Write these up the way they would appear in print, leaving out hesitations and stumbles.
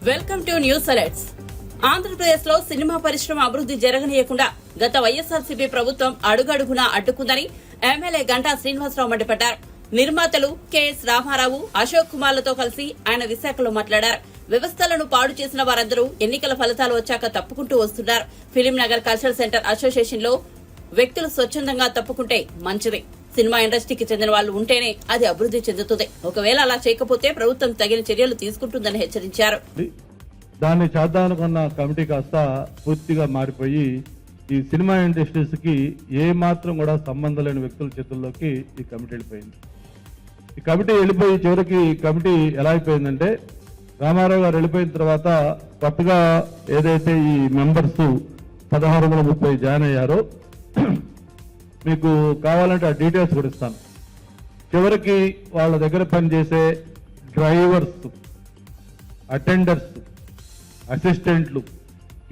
Welcome to news alerts. Andhra Pradesh లో cinema పరిశ్రమ అభివృద్ధి జరగనీయకుండా గత వైఎస్ఆర్సీపీ ప్రభుత్వం అడుగడుగునా అడ్డుకుందని ఎమ్మెల్యే గంటా శ్రీనివాసరావు మండిపడ్డారు. నిర్మాతలు కెఎస్ రామారావు, అశోక్ కుమార్లతో కలిసి ఆయన విశాఖలో మాట్లాడారు. వ్యవస్థలను పాడు చేసిన వారందరూ ఎన్నికల ఫలితాలు వచ్చాక తప్పుకుంటూ వస్తున్నారు. Film Nagar cultural centre association లో వ్యక్తులు స్వచ్ఛందంగా తప్పుకుంటే మంచిది. సినిమా ఇండస్ట్రీకి చెందిన వాళ్ళు ఉంటేనే అది అభివృద్ధి చెందుతుంది. ఒకవేళ అలా చేయకపోతే ప్రభుత్వం తగిన చర్యలు తీసుకుంటుందని హెచ్చరించారు. దాన్ని చేద్దామనుకున్న కమిటీ కాస్త పూర్తిగా మారిపోయి ఈ సినిమా ఇండస్ట్రీస్ కి ఏ మాత్రం కూడా సంబంధం లేని వ్యక్తుల చేతుల్లోకి ఈ కమిటీ వెళ్ళిపోయింది. ఈ కమిటీ వెళ్ళిపోయి చివరికి ఈ కమిటీ ఎలా అయిపోయిందంటే, రామారావు గారు వెళ్ళిపోయిన తర్వాత కొత్తగా ఏదైతే ఈ మెంబర్స్ 1630 జాయిన్ అయ్యారో, మీకు కావాలంటే ఆ డీటెయిల్స్ కూడా ఇస్తాను. చివరికి వాళ్ళ దగ్గర పనిచేసే డ్రైవర్స్, అటెండర్స్, అసిస్టెంట్లు,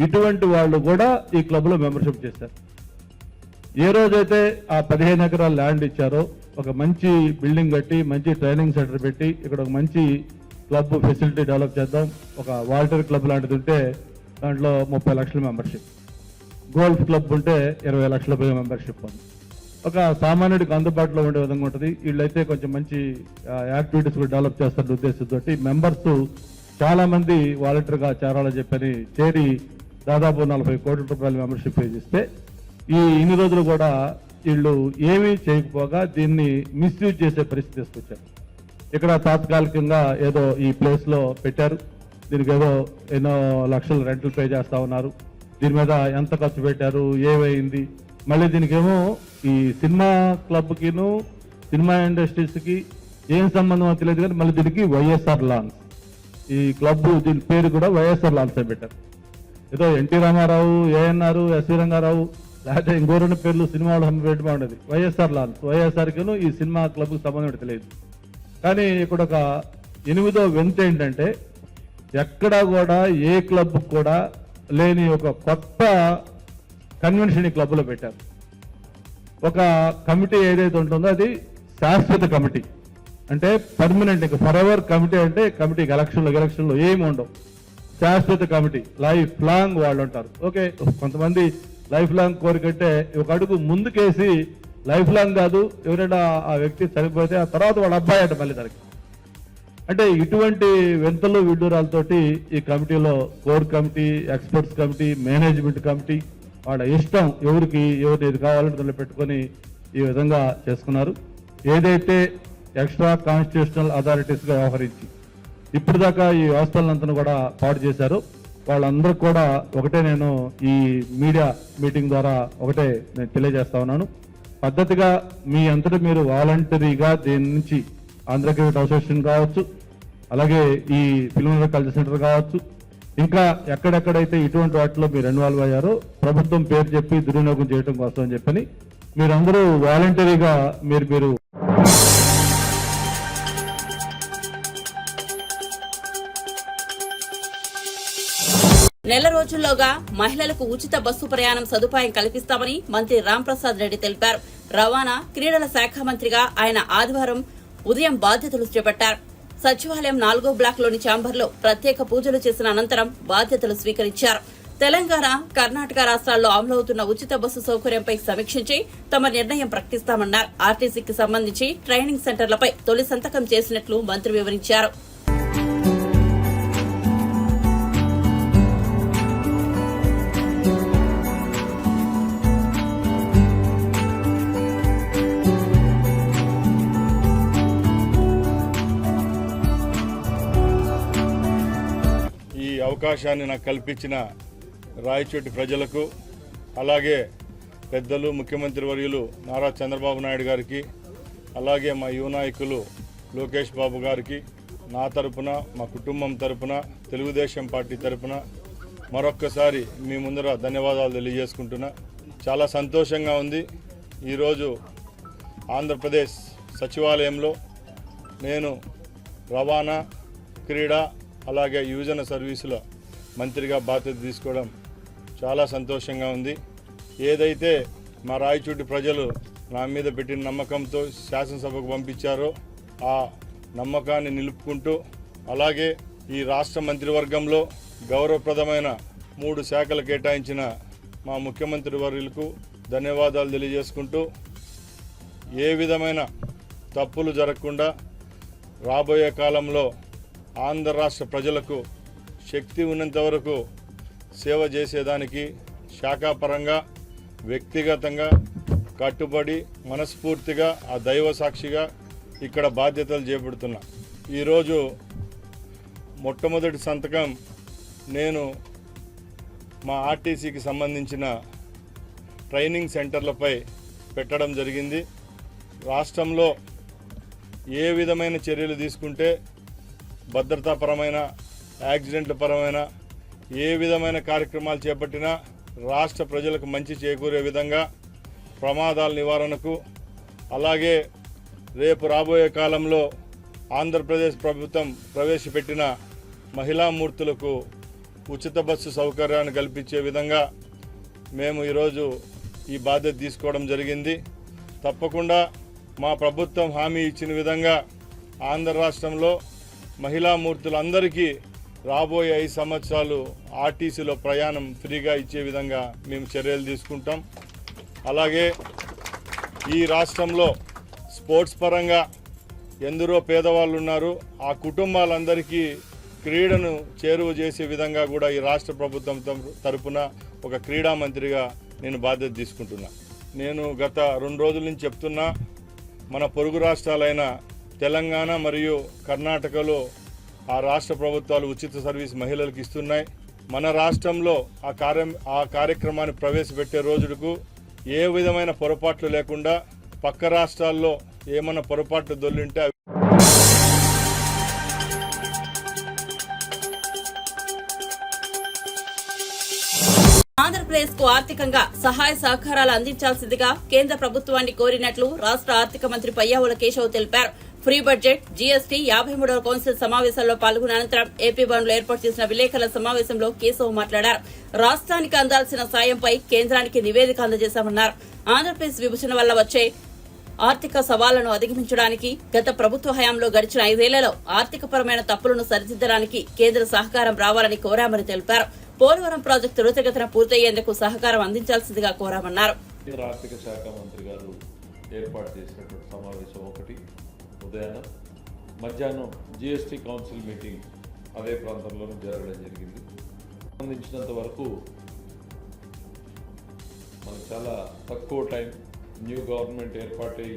ఇటువంటి వాళ్ళు కూడా ఈ క్లబ్ లో మెంబర్షిప్ చేశారు. ఏ రోజైతే ఆ 15 ఎకరాల ల్యాండ్ ఇచ్చారో, ఒక మంచి బిల్డింగ్ కట్టి మంచి ట్రైనింగ్ సెంటర్ పెట్టి ఇక్కడ ఒక మంచి క్లబ్ ఫెసిలిటీ డెవలప్ చేద్దాం, ఒక వాల్టర్ క్లబ్ లాంటిది ఉంటే దాంట్లో 30 లక్షల మెంబర్షిప్, గోల్ఫ్ క్లబ్ ఉంటే 20 లక్షల మెంబర్షిప్ ఉంది. ఒక సామాన్యుడికి అందుబాటులో ఉండే విధంగా ఉంటుంది. వీళ్ళైతే కొంచెం మంచి యాక్టివిటీస్ కూడా డెవలప్ చేస్తారు ఉద్దేశంతో మెంబర్స్ చాలా మంది వాలంటీర్ గా చేరాలని చెప్పని చేరి దాదాపు 40 కోట్ల రూపాయల మెంబర్షిప్ ఇస్తే ఇన్ని రోజులు కూడా వీళ్ళు ఏమీ చేయకపోగా దీన్ని మిస్యూజ్ చేసే పరిస్థితి తీసుకొచ్చారు. ఇక్కడ తాత్కాలికంగా ఏదో ఈ ప్లేస్ లో పెట్టారు, దీనికి ఏదో ఎన్నో లక్షలు రెంట్లు పే చేస్తా ఉన్నారు, దీని మీద ఎంత ఖర్చు పెట్టారు, ఏమైంది, మళ్ళీ దీనికేమో ఈ సినిమా క్లబ్ కిను సినిమా ఇండస్ట్రీస్ కి ఏం సంబంధం తెలియదు, కానీ మళ్ళీ దీనికి వైఎస్ఆర్ లాన్స్, ఈ క్లబ్ దీని పేరు కూడా వైఎస్ఆర్ లాన్స్ అని పెట్టారు. ఏదో ఎన్టీ రామారావు, ఏఎన్ఆర్, ఎస్వి రంగారావు లేకపోతే ఇంకో 2 పేర్లు సినిమా వాళ్ళు పెట్టడం ఉండేది. వైఎస్ఆర్ లాన్స్, వైఎస్ఆర్ కిను ఈ సినిమా క్లబ్ కి సంబంధం తెలియదు. కానీ ఇక్కడ ఒక 8వ వింత ఏంటంటే, ఎక్కడా కూడా ఏ క్లబ్ కూడా లేని ఒక కొత్త కన్వెన్షన్ ఈ క్లబ్ లో పెట్టారు. ఒక కమిటీ ఏదైతే ఉంటుందో అది శాశ్వత కమిటీ, అంటే పర్మనెంట్, ఇంకా ఫర్ ఎవర్ కమిటీ. అంటే కమిటీకి ఎలక్షన్లో ఏమి ఉండవు, శాశ్వత కమిటీ, లైఫ్ లాంగ్ వాళ్ళు ఉంటారు. ఓకే, కొంతమంది లైఫ్ లాంగ్ కోరికంటే ఒక అడుగు ముందుకేసి లైఫ్ లాంగ్ కాదు, ఎవరైనా ఆ వ్యక్తి చనిపోతే ఆ తర్వాత వాళ్ళ అబ్బాయి అంటే మళ్ళీ దానికి, అంటే ఇటువంటి వింతలు విడ్డూరాలతోటి ఈ కమిటీలో core committee, experts committee, management committee వాళ్ళ ఇష్టం ఎవరికి ఏది కావాలంటే దాన్ని పెట్టుకొని ఈ విధంగా చేసుకున్నారు. ఏదైతే ఎక్స్ట్రా కాన్స్టిట్యూషనల్ అథారిటీస్ గా వ్యవహరించి ఇప్పుడు దాకా ఈ వ్యవస్థలంతా కూడా పాడు చేశారు. వాళ్ళందరూ కూడా ఒకటే నేను ఈ మీడియా మీటింగ్ ద్వారా ఒకటే నేను తెలియజేస్తా ఉన్నాను, పద్ధతిగా మీ అంతటా మీరు వాలంటరీగా దీని నుంచి ఆంధ్ర క్రికెట్ అసోసియేషన్ కావచ్చు, అలాగే ఈ ఫిల్మ్ నగర్ కల్చరల్ సెంటర్ కావచ్చు, ఇంకా ఎక్కడెక్కడైతే ఇటువంటి వాటిలో మీరు ఇన్వాల్వ్ అయ్యారో ప్రభుత్వం పేరు చెప్పి దుర్వినియోగం చేయడం కోసం అని చెప్పని మీరందరూ వాలంటరీగా మీరు నెల రోజుల్లోగా మహిళలకు ఉచిత బస్సు ప్రయాణం సదుపాయం కల్పిస్తామని మంత్రి రాంప్రసాద్ రెడ్డి తెలిపారు. రవాణా, క్రీడల శాఖ మంత్రిగా ఆయన ఆదివారం ఉదయం బాధ్యతలు చేపట్టారు. సచివాలయం 4వ బ్లాక్ లోని ఛాంబర్లో ప్రత్యేక పూజలు చేసిన అనంతరం బాధ్యతలు స్వీకరించారు. తెలంగాణ, కర్ణాటక రాష్ట్రాల్లో అమలవుతున్న ఉచిత బస్సు సౌకర్యంపై సమీక్షించి తమ నిర్ణయం ప్రకటిస్తామన్నారు. ఆర్టీసీకి సంబంధించి ట్రైనింగ్ సెంటర్లపై తొలి సంతకం చేసినట్లు మంత్రి వివరించారు. అవకాశాన్ని నాకు కల్పించిన రాయచోటి ప్రజలకు, అలాగే పెద్దలు ముఖ్యమంత్రి వర్యులు నారా చంద్రబాబు నాయుడు గారికి, అలాగే మా యువ నాయకులు లోకేష్ బాబు గారికి నా తరపున, మా కుటుంబం తరపున, తెలుగుదేశం పార్టీ తరపున మరొక్కసారి మీ ముందర ధన్యవాదాలు తెలియజేసుకుంటున్నా. చాలా సంతోషంగా ఉంది. ఈరోజు ఆంధ్రప్రదేశ్ సచివాలయంలో నేను రవాణా, క్రీడా, అలాగే యువజన సర్వీసుల మంత్రిగా బాధ్యత తీసుకోవడం చాలా సంతోషంగా ఉంది. ఏదైతే మా రాయచోటి ప్రజలు నా మీద పెట్టిన నమ్మకంతో శాసనసభకు పంపించారో ఆ నమ్మకాన్ని నిలుపుకుంటూ, అలాగే ఈ రాష్ట్ర మంత్రివర్గంలో గౌరవప్రదమైన 3 శాఖలు కేటాయించిన మా ముఖ్యమంత్రి వర్యులకు ధన్యవాదాలు తెలియజేసుకుంటూ ఏ విధమైన తప్పులు జరగకుండా రాబోయే కాలంలో ఆంధ్ర రాష్ట్ర ప్రజలకు శక్తి ఉన్నంత వరకు సేవ చేసేదానికి శాఖాపరంగా వ్యక్తిగతంగా కట్టుబడి మనస్ఫూర్తిగా ఆ దైవ సాక్షిగా ఇక్కడ బాధ్యతలు చేపడుతున్నా. ఈరోజు మొట్టమొదటి సంతకం నేను మా ఆర్టీసీకి సంబంధించిన ట్రైనింగ్ సెంటర్లపై పెట్టడం జరిగింది. రాష్ట్రంలో ఏ విధమైన చర్యలు తీసుకుంటే భద్రతాపరమైన యాక్సిడెంట్ల పరమైన ఏ విధమైన కార్యక్రమాలు చేపట్టినా రాష్ట్ర ప్రజలకు మంచి చేకూరే విధంగా ప్రమాదాల నివారణకు, అలాగే రేపు రాబోయే కాలంలో ఆంధ్రప్రదేశ్ ప్రభుత్వం ప్రవేశపెట్టిన మహిళామూర్తులకు ఉచిత బస్సు సౌకర్యాన్ని కల్పించే విధంగా మేము ఈరోజు ఈ బాధ్యత తీసుకోవడం జరిగింది. తప్పకుండా మా ప్రభుత్వం హామీ ఇచ్చిన విధంగా ఆంధ్ర రాష్ట్రంలో మహిళామూర్తులందరికీ రాబోయే 5 సంవత్సరాలు ఆర్టీసీలో ప్రయాణం ఫ్రీగా ఇచ్చే విధంగా మేము చర్యలు తీసుకుంటాం. అలాగే ఈ రాష్ట్రంలో స్పోర్ట్స్ పరంగా ఎందరో పేదవాళ్ళు ఉన్నారు. ఆ కుటుంబాలందరికీ క్రీడను చేరువ చేసే విధంగా కూడా ఈ రాష్ట్ర ప్రభుత్వం తరపున ఒక క్రీడా మంత్రిగా నేను బాధ్యత తీసుకుంటున్నా. నేను గత 2 రోజుల నుంచి చెప్తున్నా, మన పొరుగు రాష్ట్రాలైన తెలంగాణ మరియు కర్ణాటకలో ఆ రాష్ట్ర ప్రభుత్వాలు ఉచిత సర్వీస్ మహిళలకు ఇస్తున్నాయి. మన రాష్ట్రంలో ఆ కార్యక్రమాన్ని ప్రవేశపెట్టే రోజుకు ఏ విధమైన పొరపాట్లు లేకుండా పక్క రాష్ట్రాల్లో ఏమన్నా పొరపాట్లు దొల్లింటే ఆంధ్రప్రదేశ్ కు ఆర్థికంగా సహాయ సహకారాలు అందించాల్సిందిగా కేంద్ర ప్రభుత్వాన్ని కోరినట్లు రాష్ట్ర ఆర్థిక మంత్రి పయ్యావుల కేశవ్ తెలిపారు. ఫ్రీ బడ్జెట్, జీఎస్టీ 53వ కౌన్సిల్ సమావేశంలో పాల్గొన్న అనంతరం ఏపీ భవన్లో ఏర్పాటు చేసిన విలేకరుల సమావేశంలో కేశవ్ మాట్లాడారు. రాష్ట్రానికి అందాల్సిన సాయంపై కేంద్రానికి నివేదిక అందజేశామన్నారు. ఆంధ్రప్రదేశ్ విభజన వల్ల వచ్చే ఆర్థిక సవాళ్లను అధిగమించడానికి గత ప్రభుత్వ హయాంలో గడిచిన 5 ఏళ్లలో ఆర్థికపరమైన తప్పులను సరిదిద్దడానికి కేంద్ర సహకారం రావాలని కోరామని తెలిపారు. పోలవరం ప్రాజెక్టు త్వరితగతిన పూర్తయ్యేందుకు సహకారం అందించాల్సిందిగా కోరామన్నారు. కేంద్ర ఆర్థిక శాఖ మంత్రి గారు ఏర్పాటు చేసినటువంటి సమావేశం ఒకటి ఉదయాన, మధ్యాహ్నం జీఎస్టీ కౌన్సిల్ మీటింగ్ అదే ప్రాంతంలోనే జరగడం జరిగింది. సంబంధించినంత వరకు మనకు చాలా తక్కువ టైం, న్యూ గవర్నమెంట్ ఏర్పాటై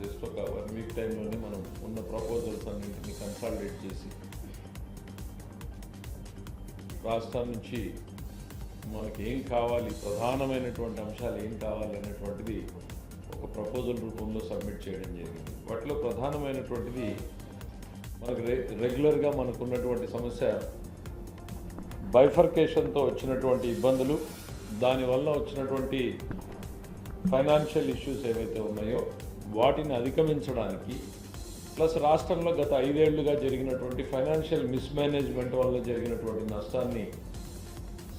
జస్ట్ ఒక 1 వీక్ టైంలోనే మనం ఉన్న ప్రపోజల్స్ అన్నింటినీ కన్సాలిడేట్ చేసి రాష్ట్రం నుంచి మనకి ఏం కావాలి, ప్రధానమైనటువంటి అంశాలు ఏం కావాలి అనేటువంటిది ఒక ప్రపోజల్ రూపంలో సబ్మిట్ చేయడం జరిగింది. వాటిలో ప్రధానమైనటువంటిది మనకు రెగ్యులర్గా మనకున్నటువంటి సమస్య బైఫర్కేషన్తో వచ్చినటువంటి ఇబ్బందులు, దానివల్ల వచ్చినటువంటి ఫైనాన్షియల్ ఇష్యూస్ ఏవైతే ఉన్నాయో వాటిని అధిగమించడానికి, ప్లస్ రాష్ట్రంలో గత 5 ఏళ్లుగా జరిగినటువంటి ఫైనాన్షియల్ మిస్మేనేజ్మెంట్ వల్ల జరిగినటువంటి నష్టాన్ని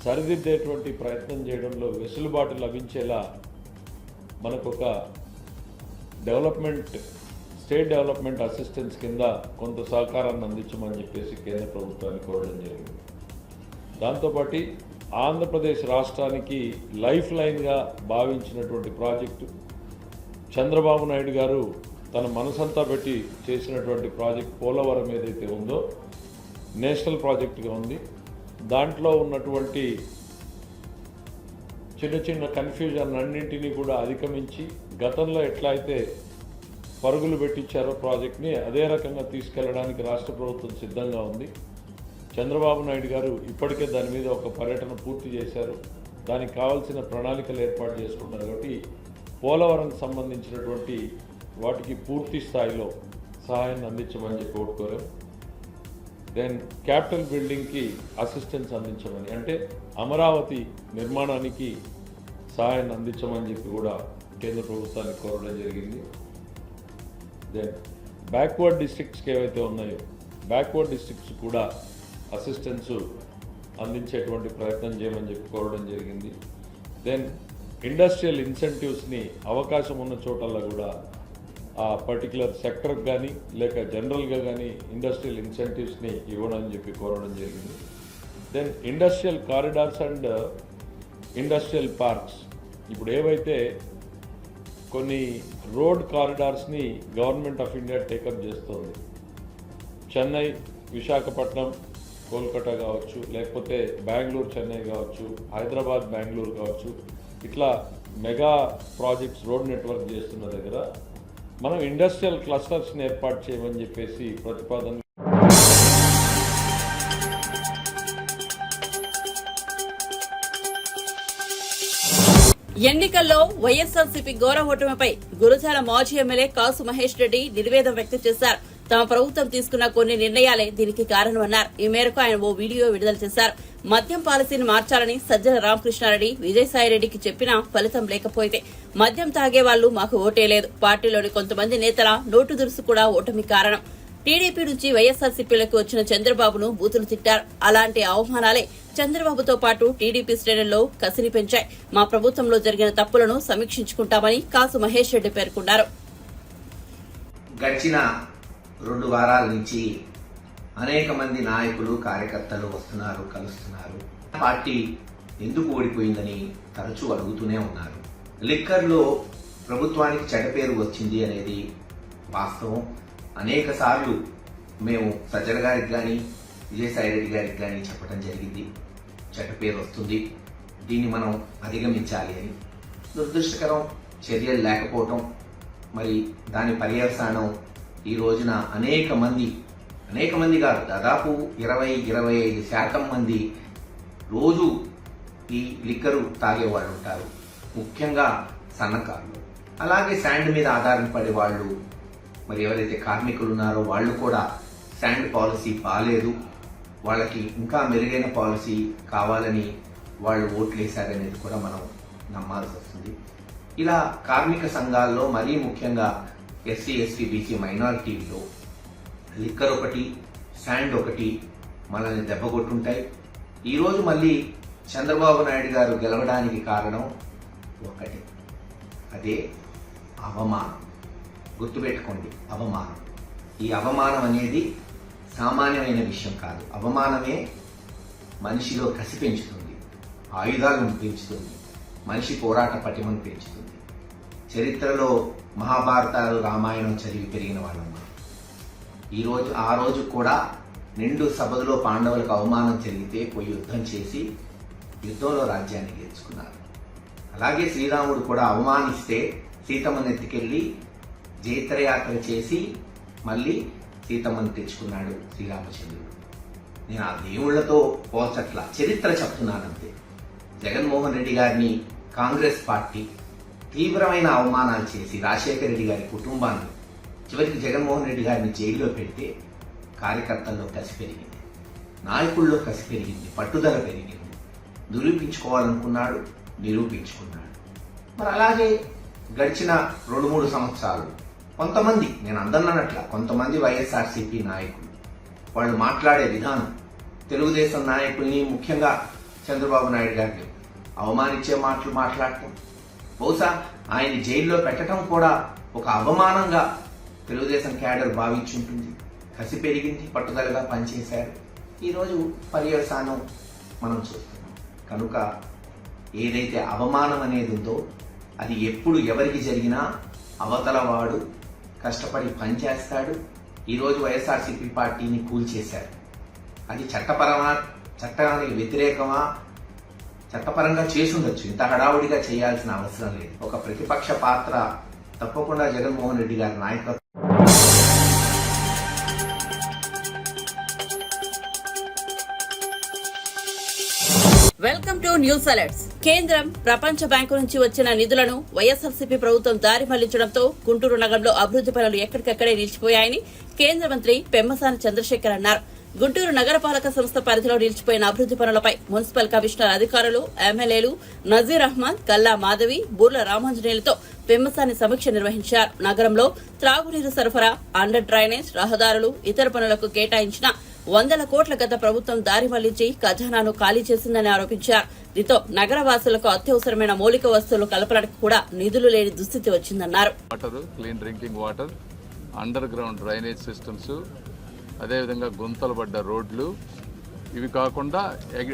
సరిదిద్దేటువంటి ప్రయత్నం చేయడంలో వెసులుబాటు లభించేలా మనకు ఒక స్టేట్ డెవలప్మెంట్ అసిస్టెన్స్ కింద కొంత సహకారాన్ని అందించమని చెప్పేసి కేంద్ర ప్రభుత్వాన్ని కోరడం జరిగింది. దాంతోపాటు ఆంధ్రప్రదేశ్ రాష్ట్రానికి లైఫ్ లైన్గా భావించినటువంటి ప్రాజెక్టు, చంద్రబాబు నాయుడు గారు తన మనసంతా పెట్టి చేసినటువంటి ప్రాజెక్ట్ పోలవరం ఏదైతే ఉందో నేషనల్ ప్రాజెక్టుగా ఉంది. దాంట్లో ఉన్నటువంటి చిన్న చిన్న కన్ఫ్యూజన్ అన్నింటినీ కూడా అధిగమించి గతంలో ఎట్లా అయితే పరుగులు పెట్టించారో ప్రాజెక్ట్ని అదే రకంగా తీసుకెళ్లడానికి రాష్ట్ర ప్రభుత్వం సిద్ధంగా ఉంది. చంద్రబాబు నాయుడు గారు ఇప్పటికే దాని మీద ఒక పర్యటన పూర్తి చేశారు. దానికి కావాల్సిన ప్రణాళికలు ఏర్పాటు చేసుకుంటారు. కాబట్టి పోలవరంకి సంబంధించినటువంటి వాటికి పూర్తి స్థాయిలో సహాయాన్ని అందించమని చెప్పి కోరుకోరాం. దెన్ క్యాపిటల్ బిల్డింగ్కి అసిస్టెన్స్ అందించమని, అంటే అమరావతి నిర్మాణానికి సహాయాన్ని అందించమని చెప్పి కూడా కేంద్ర ప్రభుత్వానికి కోరడం జరిగింది. దెన్ బ్యాక్వర్డ్ డిస్ట్రిక్ట్స్కి ఏవైతే ఉన్నాయో బ్యాక్వర్డ్ డిస్ట్రిక్ట్స్ కూడా అసిస్టెన్స్ అందించేటువంటి ప్రయత్నం చేయమని చెప్పి కోరడం జరిగింది. దెన్ ఇండస్ట్రియల్ ఇన్సెంటివ్స్ని అవకాశం ఉన్న చోటల్లో కూడా ఆ పర్టికులర్ సెక్టర్కి కానీ లేక జనరల్గా కానీ ఇండస్ట్రియల్ ఇన్సెంటివ్స్ని ఇవ్వడం అని చెప్పి కోరడం జరిగింది. Then industrial corridors and industrial parks, ఇప్పుడు ఏవైతే కొన్ని రోడ్ కారిడార్స్ని గవర్నమెంట్ ఆఫ్ ఇండియా టేకప్ చేస్తోంది, చెన్నై, విశాఖపట్నం, కోల్కతా కావచ్చు, లేకపోతే బెంగళూరు, చెన్నై కావచ్చు, హైదరాబాద్, బెంగళూరు కావచ్చు, ఇట్లా మెగా ప్రాజెక్ట్స్ రోడ్ నెట్వర్క్ చేస్తున్న దగ్గర మనం ఇండస్ట్రియల్ క్లస్టర్స్ని ఏర్పాటు చేయమని చెప్పేసి ప్రతిపాదన. ఎన్నికల్లో వైఎస్ఆర్సీపీ ఘోర ఓటమిపై గురజాల మాజీ ఎమ్మెల్యే కాసు మహేష్ రెడ్డి నిర్వేదం వ్యక్తం చేశారు. తమ ప్రభుత్వం తీసుకున్న కొన్ని నిర్ణయాలే దీనికి కారణమన్నారు. ఈ మేరకు ఆయన ఓ వీడియో విడుదల చేశారు. మద్యం పాలసీని మార్చాలని సజ్జల రామకృష్ణారెడ్డి విజయసాయిరెడ్డికి చెప్పినా ఫలితం లేకపోతే మద్యం తాగే వాళ్లు మాకు ఓటేలేదు. పార్టీలోని కొంతమంది నేతల నోటు దురుసు కూడా ఓటమి కారణం. టీడీపీ నుంచి వైఎస్ఆర్సీపీలకు వచ్చిన చంద్రబాబును బూతులు తిట్టారు. అలాంటి అవమానాలే చంద్రబాబుతో పాటు టీడీపీ శ్రేణుల్లో కసిని పెంచాయి. మా ప్రభుత్వంలో జరిగిన తప్పులను సమీక్షించుకుంటామని కాసు మహేష్ రెడ్డి పేర్కొన్నారు. గడిచిన 2 వారాల నుంచి అనేక మంది నాయకులు, కార్యకర్తలు వస్తున్నారు, కలుస్తున్నారు. పార్టీ ఎందుకు ఓడిపోయిందని తరచూ అడుగుతూనే ఉన్నారు. లిక్కర్లో ప్రభుత్వానికి చెడ్డ పేరు వచ్చింది అనేది వాస్తవం. అనేక సార్లు మేము సజ్జల గారికి కానీ విజయసాయిరెడ్డి గారికి కానీ చెప్పడం జరిగింది, చెడ్డ పేరు వస్తుంది, దీన్ని మనం అధిగమించాలి అని. దురదృష్టకరం, చర్యలు లేకపోవటం, మరి దాని పర్యవసానం ఈ రోజున అనేక మంది కాదు, దాదాపు 20-25% మంది రోజు ఈ లిక్కరు తాగేవాళ్ళు ఉంటారు. ముఖ్యంగా సన్నకారులు, అలాగే శాండ్ మీద ఆధారపడే వాళ్ళు, మరి ఎవరైతే కార్మికులు ఉన్నారో వాళ్ళు కూడా శాండ్ పాలసీ బాలేదు, వాళ్ళకి ఇంకా మెరుగైన పాలసీ కావాలని వాళ్ళు ఓట్లేశారనేది కూడా మనం నమ్మాల్సి వస్తుంది. ఇలా కార్మిక సంఘాల్లో మరీ ముఖ్యంగా ఎస్సీ, ఎస్టీ, బీసీ మైనారిటీలో లిక్కర్ ఒకటి, శాండ్ ఒకటి మనల్ని దెబ్బకొట్టుంటాయి. ఈరోజు మళ్ళీ చంద్రబాబు నాయుడు గారు గెలవడానికి కారణం ఒకటే, అదే అవమానం. గుర్తుపెట్టుకోండి, అవమానం. ఈ అవమానం అనేది సామాన్యమైన విషయం కాదు. అవమానమే మనిషిలో కసి పెంచుతుంది, ఆయుధాలను పెంచుతుంది, మనిషి పోరాట పటిమను పెంచుతుంది. చరిత్రలో మహాభారతాలు, రామాయణం చదివి పెరిగిన వాళ్ళమ్మ. ఆ రోజు కూడా నిండు సభలో పాండవులకు అవమానం జరిగితే పోయి యుద్ధం చేసి యుద్ధంలో రాజ్యాన్ని గెలుచుకున్నారు. అలాగే శ్రీరాముడు కూడా అవమానిస్తే సీతమ్మను ఎత్తుకెళ్లి జైత్రయాత్ర చేసి మళ్ళీ సీతమ్మను తెచ్చుకున్నాడు శ్రీరామచంద్రుడు. నేను ఆ దేవుళ్లతో పోల్చట్లా, చరిత్ర చెప్తున్నానంతే. జగన్మోహన్ రెడ్డి గారిని కాంగ్రెస్ పార్టీ తీవ్రమైన అవమానాలు చేసి రాజశేఖర రెడ్డి గారి కుటుంబాన్ని, చివరికి జగన్మోహన్ రెడ్డి గారిని జైల్లో పెడితే కార్యకర్తల్లో కసి పెరిగింది, నాయకుల్లో కసి పెరిగింది, పట్టుదల పెరిగింది. నిరూపించుకోవాలనుకున్నాడు, నిరూపించుకున్నాడు. మరి అలాగే గడిచిన 2-3 సంవత్సరాలు కొంతమంది, నేను అందన్నట్ల కొంతమంది వైఎస్ఆర్సీపీ నాయకులు వాళ్ళు మాట్లాడే విధానం, తెలుగుదేశం నాయకుల్ని ముఖ్యంగా చంద్రబాబు నాయుడు గారిని అవమానించే మాటలు మాట్లాడటం, బహుశా ఆయన్ని జైల్లో పెట్టడం కూడా ఒక అవమానంగా తెలుగుదేశం క్యాడర్ భావించుంటుంది. కసి పెరిగింది, పట్టుదలగా పనిచేశారు. ఈరోజు పర్యవసానం మనం చూస్తున్నాం. కనుక ఏదైతే అవమానం అనేది ఉందో అది ఎప్పుడు ఎవరికి జరిగినా అవతల వాడు కష్టపడి పనిచేస్తాడు. ఈరోజు వైఎస్ఆర్సీపీ పార్టీని కూల్చేశారు. అది చట్టానికి వ్యతిరేకమా, చట్టపరంగా చేసుండొచ్చు, ఇంత హడావుడిగా చేయాల్సిన అవసరం లేదు. ఒక ప్రతిపక్ష పాత్ర తప్పకుండా జగన్మోహన్ రెడ్డి గారి నాయకత్వం. Welcome to news alerts. కేంద్రం, ప్రపంచ బ్యాంకు నుంచి వచ్చిన నిధులను వైఎస్ఆర్సీపీ ప్రభుత్వం దారి మళ్లించడంతో గుంటూరు నగరంలో అభివృద్ది పనులు ఎక్కడికక్కడే నిలిచిపోయాయని కేంద్ర మంత్రి పెమ్మసాని చంద్రశేఖర్ అన్నారు. గుంటూరు నగరపాలక సంస్థ పరిధిలో నిలిచిపోయిన అభివృద్ది పనులపై మున్సిపల్ కమిషనర్ అధికారులు, ఎమ్మెల్యేలు నజీర్ అహ్మద్, కల్లా మాధవి, బూర్ల రామాంజనేయులతో పెమ్మసాని సమీక్ష నిర్వహించారు. నగరంలో త్రాగునీరు సరఫరా, అండర్ డ్రైనేజ్, రహదారులు, ఇతర పనులకు కేటాయించిన వందల కోట్ల గత ప్రభుత్వం దారి మళ్లించి ఖజానాను ఖాళీ చేసిందని ఆరోపించారు. దీంతో నగరవాసులకు అత్యవసరమైన మౌలిక వస్తువులు కల్పనకు కూడా నిధులు లేని దుస్థితి వచ్చిందన్నారు. Water, clean drinking water, underground drainage systems, అదేవిధంగా గుంతలు పడ్డ రోడ్లు, ఇవి కాకుండా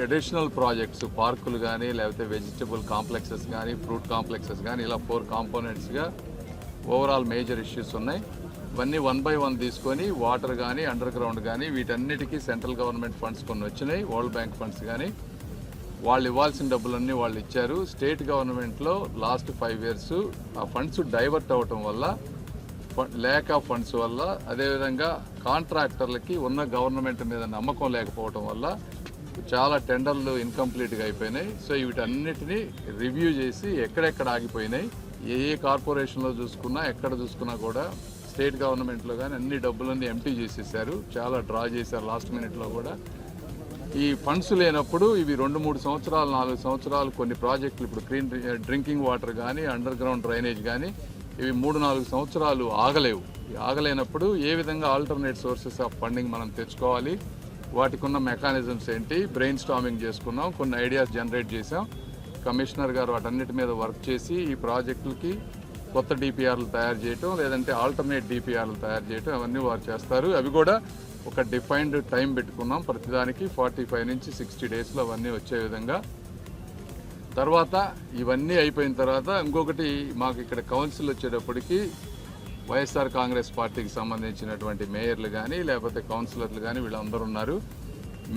అడిషనల్ ప్రాజెక్ట్స్, పార్కులు కానీ లేకపోతే వెజిటబుల్ కాంప్లెక్సెస్ కానీ ఫ్రూట్ కాంప్లెక్సెస్ కానీ ఇలా 4 కాంపోనెంట్స్గా ఓవరాల్ మేజర్ ఇష్యూస్ ఉన్నాయి. ఇవన్నీ 1 by 1 తీసుకొని వాటర్ కానీ అండర్ గ్రౌండ్ కానీ వీటన్నిటికీ సెంట్రల్ గవర్నమెంట్ ఫండ్స్ కొన్ని వచ్చినాయి, వరల్డ్ బ్యాంక్ ఫండ్స్ కానీ వాళ్ళు ఇవ్వాల్సిన డబ్బులన్నీ వాళ్ళు ఇచ్చారు. స్టేట్ గవర్నమెంట్లో లాస్ట్ 5 years ఆ ఫండ్స్ డైవర్ట్ అవ్వటం వల్ల, ల్యాక్ ఆఫ్ ఫండ్స్ వల్ల, అదేవిధంగా కాంట్రాక్టర్లకి ఉన్న గవర్నమెంట్ మీద నమ్మకం లేకపోవటం వల్ల చాలా టెండర్లు ఇన్కంప్లీట్గా అయిపోయినాయి. సో వీటన్నిటినీ రివ్యూ చేసి ఎక్కడెక్కడ ఆగిపోయినాయి, ఏ కార్పొరేషన్లో చూసుకున్నా ఎక్కడ చూసుకున్నా కూడా స్టేట్ గవర్నమెంట్లో కానీ అన్ని డబ్బులన్నీ ఎంప్టీ చేసేసారు, చాలా డ్రా చేశారు లాస్ట్ మినిట్లో కూడా. ఈ ఫండ్స్ లేనప్పుడు ఇవి 2-3 సంవత్సరాలు 4 సంవత్సరాలు కొన్ని ప్రాజెక్టులు, ఇప్పుడు క్లీన్ డ్రింకింగ్ వాటర్ కానీ అండర్ గ్రౌండ్ డ్రైనేజ్ కానీ ఇవి 3-4 సంవత్సరాలు ఆగలేవు. ఆగలేనప్పుడు ఏ విధంగా ఆల్టర్నేట్ సోర్సెస్ ఆఫ్ ఫండింగ్ మనం తెచ్చుకోవాలి, వాటికి ఉన్న మెకానిజమ్స్ ఏంటి, బ్రెయిన్ స్టార్మింగ్ చేసుకున్నాం, కొన్ని ఐడియాస్ జనరేట్ చేసాం. కమిషనర్ గారు వాటన్నిటి మీద వర్క్ చేసి ఈ ప్రాజెక్టులకి కొత్త డిపిఆర్లు తయారు చేయటం, లేదంటే ఆల్టర్నేట్ డిపిఆర్లు తయారు చేయటం, అవన్నీ వారు చేస్తారు. అవి కూడా ఒక డిఫైన్డ్ టైం పెట్టుకున్నాం, ప్రతిదానికి 45 నుంచి 60 daysలో అవన్నీ వచ్చే విధంగా. తర్వాత ఇవన్నీ అయిపోయిన తర్వాత ఇంకొకటి, మాకు ఇక్కడ కౌన్సిల్ వచ్చేటప్పటికి వైఎస్ఆర్ కాంగ్రెస్ పార్టీకి సంబంధించినటువంటి మేయర్లు కానీ లేకపోతే కౌన్సిలర్లు కానీ వీళ్ళందరూ ఉన్నారు.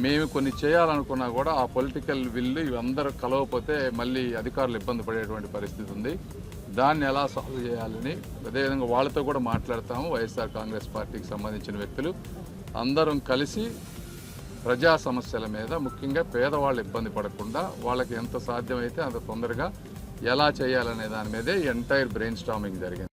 మేము కొన్ని చేయాలనుకున్నా కూడా ఆ పొలిటికల్ విల్లు ఇవందరూ కలవకపోతే మళ్ళీ అధికారులు ఇబ్బంది పడేటువంటి పరిస్థితి ఉంది. దాన్ని ఎలా సాల్వ్ చేయాలని అదేవిధంగా వాళ్ళతో కూడా మాట్లాడతాము. వైఎస్ఆర్ కాంగ్రెస్ పార్టీకి సంబంధించిన వ్యక్తులు అందరం కలిసి ప్రజా సమస్యల మీద, ముఖ్యంగా పేదవాళ్ళు ఇబ్బంది పడకుండా వాళ్ళకి ఎంత సాధ్యమైతే అంత తొందరగా ఎలా చేయాలనే దాని మీదే ఎంటైర్ బ్రెయిన్ స్టార్మింగ్ జరిగింది.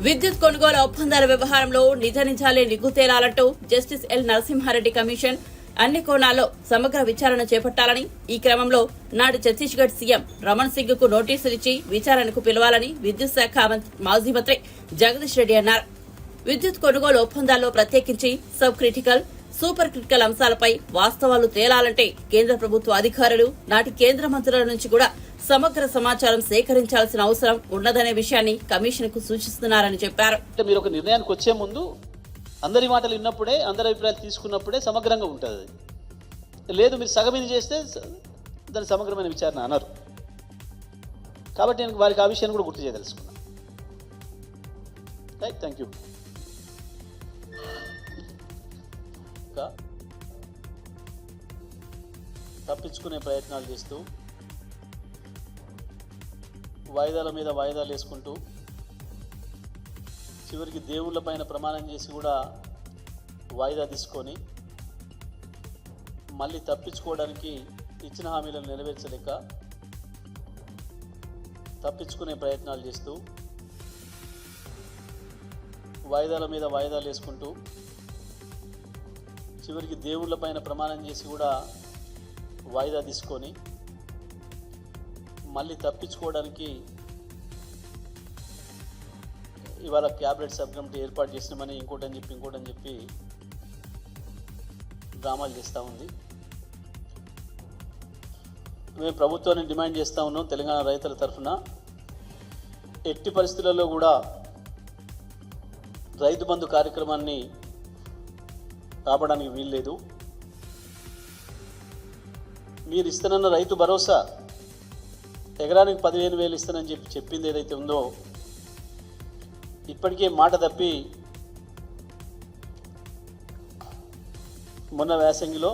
విద్యుత్ కొనుగోలు ఒప్పందాల వ్యవహారంలో నిజాలే నిగ్గు తేలాలంటూ జస్టిస్ ఎల్ నరసింహారెడ్డి కమిషన్ అన్ని కోణాల్లో సమగ్ర విచారణ చేపట్టాలని, ఈ క్రమంలో నాడు ఛత్తీస్గఢ్ సీఎం రమణ్ సింగ్ కు నోటీసులు ఇచ్చి విచారణకు పిలవాలని విద్యుత్ శాఖ మాజీ మంత్రి జగదీష్ రెడ్డి అన్నారు. విద్యుత్ కొనుగోలు ఒప్పందాల్లో ప్రత్యేకించి సబ్ క్రిటికల్, సూపర్ క్రిటికల్ అంశాలపై వాస్తవాలు తేలాలంటే కేంద్ర ప్రభుత్వ అధికారులు, నాటి కేంద్ర మంత్రుల నుంచి కూడా సమగ్ర సమాచారం సేకరించాల్సిన అవసరం ఉన్నదనే విషయాన్ని కమిషన్ కు సూచిస్తున్నారని చెప్పారు. మీరు ఒక నిర్ణయానికి వచ్చే ముందు అందరి మాటలు విన్నప్పుడే, అందరి అభిప్రాయాలు తీసుకున్నప్పుడే సమగ్రంగా ఉంటుంది. లేదు మీరు సగం ఇది చేస్తే దాని సమగ్రమైన విచారణ అన్నారు. కాబట్టి నేను వారికి ఆ విషయాన్ని కూడా గుర్తు చేయదలుచుకున్నాను. Right, thank you. తప్పించుకునే ప్రయత్నాలు చేస్తూ, వాయిదాల మీద వాయిదాలు వేసుకుంటూ, చివరికి దేవుళ్ళ పైన ప్రమాణం చేసి కూడా వాయిదా తీసుకొని మళ్ళీ తప్పించుకోవడానికి ఇచ్చిన హామీలను నెరవేర్చలేక తప్పించుకునే ప్రయత్నాలు చేస్తూ, వాయిదాల మీద వాయిదాలు వేసుకుంటూ, చివరికి దేవుళ్ళ పైన ప్రమాణం చేసి కూడా వాయిదా తీసుకొని మళ్ళీ తప్పించుకోవడానికి ఇవాళ క్యాబినెట్ సబ్ కమిటీ ఏర్పాటు చేసినామని ఇంకోటని చెప్పి డ్రామాలు చేస్తూ ఉంది. మేము ప్రభుత్వాన్ని డిమాండ్ చేస్తూ ఉన్నాం, తెలంగాణ రైతుల తరఫున ఎట్టి పరిస్థితులలో కూడా రైతు బంధు కార్యక్రమాన్ని ఆపడానికి వీల్లేదు. మీరు ఇస్తానన్న రైతు భరోసా ఎకరానికి 15,000 ఇస్తానని చెప్పింది ఏదైతే ఉందో, ఇప్పటికే మాట తప్పి మొన్న వేసంగిలో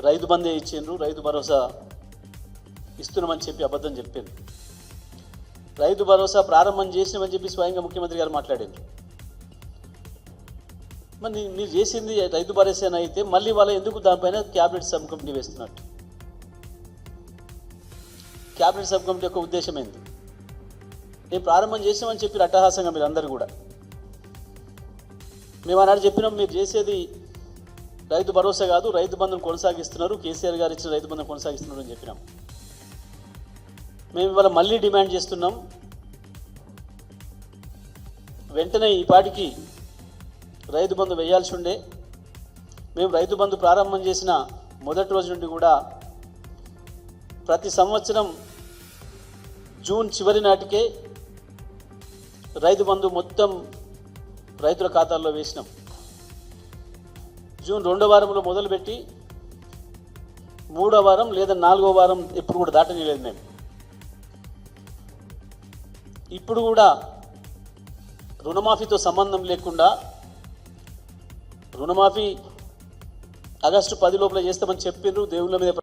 రైతు బందే ఇచ్చిండ్రు, రైతు భరోసా ఇస్తున్నామని చెప్పి అబద్ధం చెప్పింది. రైతు భరోసా ప్రారంభం చేసినామని చెప్పి స్వయంగా ముఖ్యమంత్రి గారు మాట్లాడారు. మరి మీరు చేసింది రైతు భరోసా అయితే మళ్ళీ వాళ్ళ ఎందుకు దానిపైన క్యాబినెట్ సబ్ కమిటీ వేస్తున్నట్టు? క్యాబినెట్ సబ్ కమిటీ యొక్క ఉద్దేశం ఏంది? మేము ప్రారంభం చేసామని చెప్పి అట్టహాసంగా మీరు అందరూ కూడా, మేము ఆనాడు చెప్పినాం మీరు చేసేది రైతు భరోసా కాదు, రైతు బంధును కొనసాగిస్తున్నారు, కేసీఆర్ గారు ఇచ్చిన రైతు బంధును కొనసాగిస్తున్నారు అని చెప్పినాం. మేము ఇవాళ మళ్ళీ డిమాండ్ చేస్తున్నాం, వెంటనే ఈ పాటికి రైతు బంధు వేయాల్సి ఉండే. మేము రైతు బంధు ప్రారంభం చేసిన మొదటి రోజు నుండి కూడా ప్రతి సంవత్సరం జూన్ చివరి నాటికే రైతు బంధు మొత్తం రైతుల ఖాతాల్లో వేసినాం. జూన్ 2వ వారంలో మొదలుపెట్టి 3వ వారం లేదా 4వ వారం ఎప్పుడు కూడా దాటనిలేదు మేము. ఇప్పుడు కూడా రుణమాఫీతో సంబంధం లేకుండా రుణమాఫీ ఆగస్టు 10 లోపల చేస్తామని చెప్పిండ్రు. దేవుళ్ళ మీద